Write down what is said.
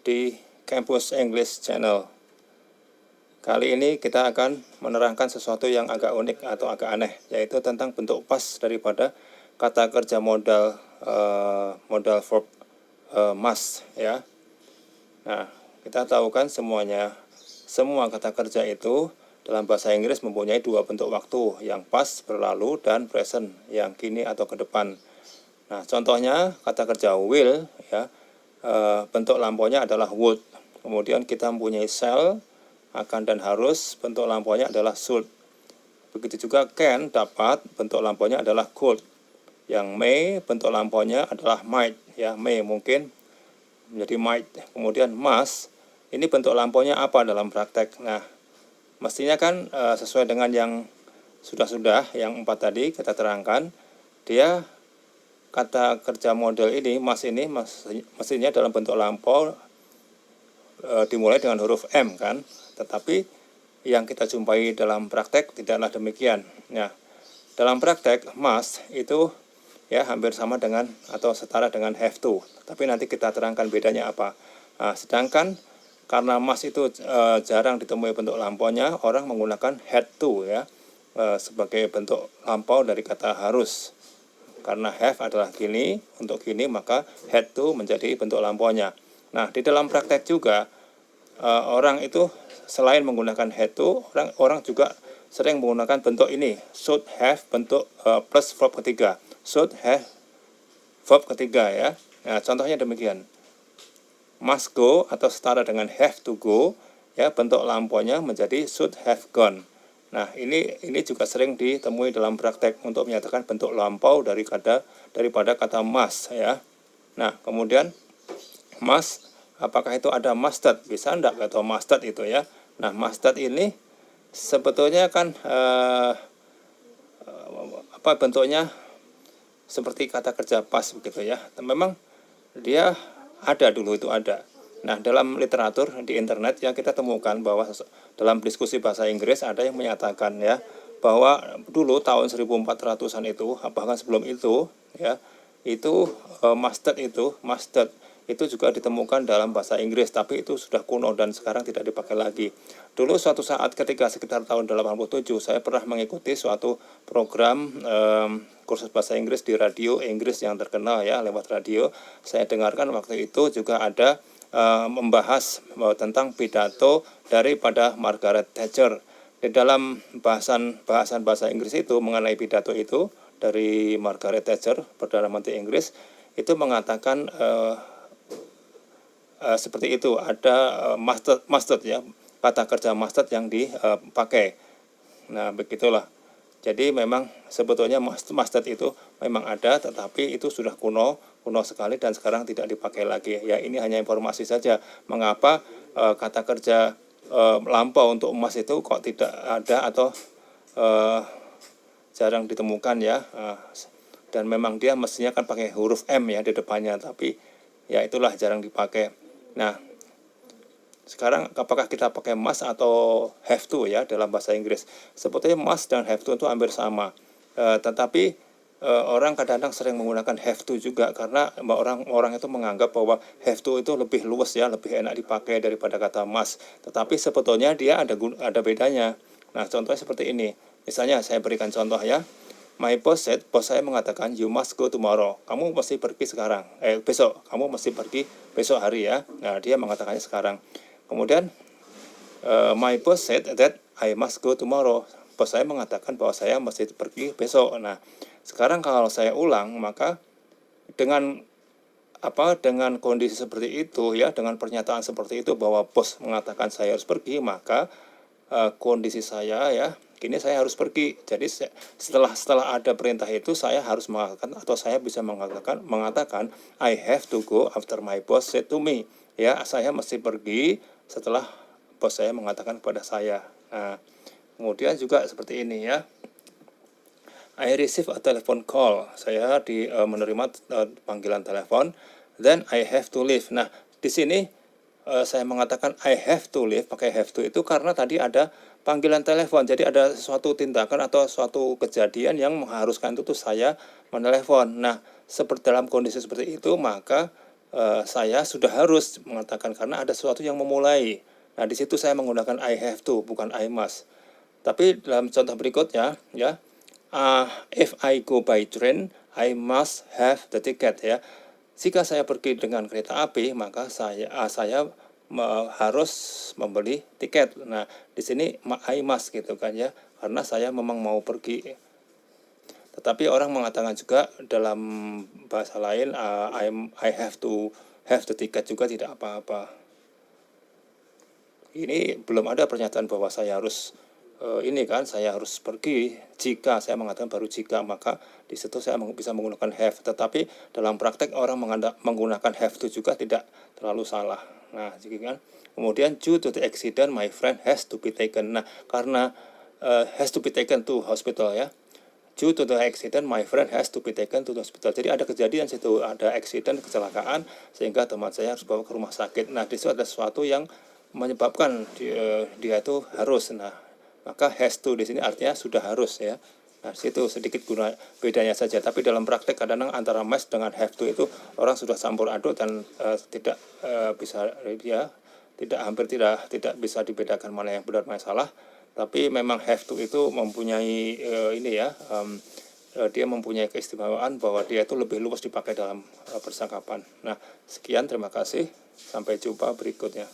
di Campus English Channel. Kali ini kita akan menerangkan sesuatu yang agak unik atau agak aneh, yaitu tentang bentuk past daripada kata kerja modal verb must ya. Nah, kita tahu kan semuanya, semua kata kerja itu dalam bahasa Inggris mempunyai dua bentuk waktu, yang past berlalu dan present yang kini atau ke depan. Nah, contohnya kata kerja will ya, bentuk lampaunya adalah would. Kemudian kita mempunyai shall, akan dan harus, bentuk lampaunya adalah should. Begitu juga can, dapat, bentuk lampaunya adalah could. Yang may, bentuk lampaunya adalah might ya, may mungkin menjadi might. Kemudian must, ini bentuk lampaunya apa dalam praktek. Nah, mestinya kan sesuai dengan yang sudah-sudah, yang 4 tadi kita terangkan, dia kata kerja model ini, must ini mestinya dalam bentuk lampau dimulai dengan huruf M kan. Tetapi yang kita jumpai dalam praktek tidaklah demikian. Nah, dalam praktek must itu ya hampir sama dengan atau setara dengan have to. Tapi nanti kita terangkan bedanya apa. Nah, sedangkan karena must itu jarang ditemui bentuk lampaunya, orang menggunakan had to ya sebagai bentuk lampau dari kata harus. Karena have adalah kini, untuk kini maka had to menjadi bentuk lampaunya. Nah, di dalam praktek juga orang itu selain menggunakan had to, orang juga sering menggunakan bentuk ini, should have, bentuk plus verb ketiga. Should have verb ketiga ya. Nah, contohnya demikian. Must go atau setara dengan have to go ya, bentuk lampaunya menjadi should have gone. Nah, ini juga sering ditemui dalam praktek untuk menyatakan bentuk lampau daripada kata must ya. Nah, kemudian must, apakah itu ada mustard? Bisa enggak atau mustard itu ya. Nah, mustard ini sebetulnya kan bentuknya seperti kata kerja past begitu ya. Memang dia ada dulu, itu ada. Nah, dalam literatur di internet yang kita temukan bahwa dalam diskusi bahasa Inggris ada yang menyatakan ya bahwa dulu tahun 1400-an itu, bahkan sebelum itu ya, itu mustard itu juga ditemukan dalam bahasa Inggris, tapi itu sudah kuno dan sekarang tidak dipakai lagi. Dulu suatu saat ketika sekitar tahun 87 saya pernah mengikuti suatu program kursus bahasa Inggris di radio Inggris yang terkenal ya, lewat radio. Saya dengarkan waktu itu juga ada membahas tentang pidato daripada Margaret Thatcher. Di dalam bahasan bahasa Inggris itu mengenai pidato itu dari Margaret Thatcher, Perdana Menteri Inggris, itu mengatakan seperti itu, ada mustard ya, kata kerja mustard yang dipakai. Nah, begitulah. Jadi memang sebetulnya mustard itu memang ada, tetapi itu sudah kuno sekali dan sekarang tidak dipakai lagi. Ya, ini hanya informasi saja mengapa kata kerja lampau untuk emas itu kok tidak ada atau jarang ditemukan ya. Dan memang dia mestinya kan pakai huruf M ya di depannya, tapi ya itulah jarang dipakai. Nah, sekarang apakah kita pakai must atau have to ya dalam bahasa Inggris? Sebetulnya must dan have to itu hampir sama. Tetapi orang kadang-kadang sering menggunakan have to juga karena orang itu menganggap bahwa have to itu lebih luas ya, lebih enak dipakai daripada kata must. Tetapi sebetulnya dia ada bedanya. Nah, contohnya seperti ini. Misalnya saya berikan contoh ya. My boss said, bos saya mengatakan you must go tomorrow. Kamu mesti pergi sekarang. Besok. Kamu mesti pergi besok hari ya. Nah, dia mengatakannya sekarang. Kemudian my boss said that I must go tomorrow. Bos saya mengatakan bahwa saya mesti pergi besok. Nah, sekarang kalau saya ulang, maka dengan kondisi seperti itu ya, dengan pernyataan seperti itu bahwa bos mengatakan saya harus pergi, maka kondisi saya ya, kini saya harus pergi. Jadi setelah ada perintah itu, saya harus mengatakan atau saya bisa mengatakan I have to go after my boss said to me. Ya, saya mesti pergi setelah bos saya mengatakan kepada saya. Nah, kemudian juga seperti ini ya. I receive a telephone call. Saya menerima panggilan telepon. Then I have to leave. Nah, di sini saya mengatakan I have to leave pakai have to itu karena tadi ada panggilan telepon. Jadi ada suatu tindakan atau suatu kejadian yang mengharuskan itu saya menelepon. Nah, dalam kondisi seperti itu maka saya sudah harus mengatakan karena ada sesuatu yang memulai. Nah, di situ saya menggunakan I have to, bukan I must. Tapi dalam contoh berikutnya, ya, if I go by train, I must have the ticket, ya. Jika saya pergi dengan kereta api, maka saya harus membeli tiket. Nah, di sini I must gitu kan ya, karena saya memang mau pergi. Tetapi orang mengatakan juga dalam bahasa lain, I have to have the ticket juga tidak apa-apa. Ini belum ada pernyataan bahwa saya harus saya harus pergi. Jika saya mengatakan baru jika, maka di situ saya bisa menggunakan have. Tetapi dalam praktek orang menggunakan have to juga tidak terlalu salah. Nah, kan. Kemudian due to the accident, my friend has to be taken. Nah, karena has to be taken to hospital, ya. Due to the accident, my friend has to be taken to the hospital. Jadi ada kejadian situ, ada accident, kecelakaan, sehingga teman saya harus bawa ke rumah sakit. Nah, di situ ada sesuatu yang menyebabkan dia itu harus. Nah, maka has to di sini artinya sudah harus, ya. Nah, situ sedikit bedanya saja. Tapi dalam praktek kadang antara must dengan have to itu orang sudah campur aduk dan tidak bisa, ya, tidak bisa dibedakan mana yang benar mana yang salah. Tapi memang have to itu mempunyai dia mempunyai keistimewaan bahwa dia itu lebih luas dipakai dalam percakapan. Nah, sekian, terima kasih. Sampai jumpa berikutnya.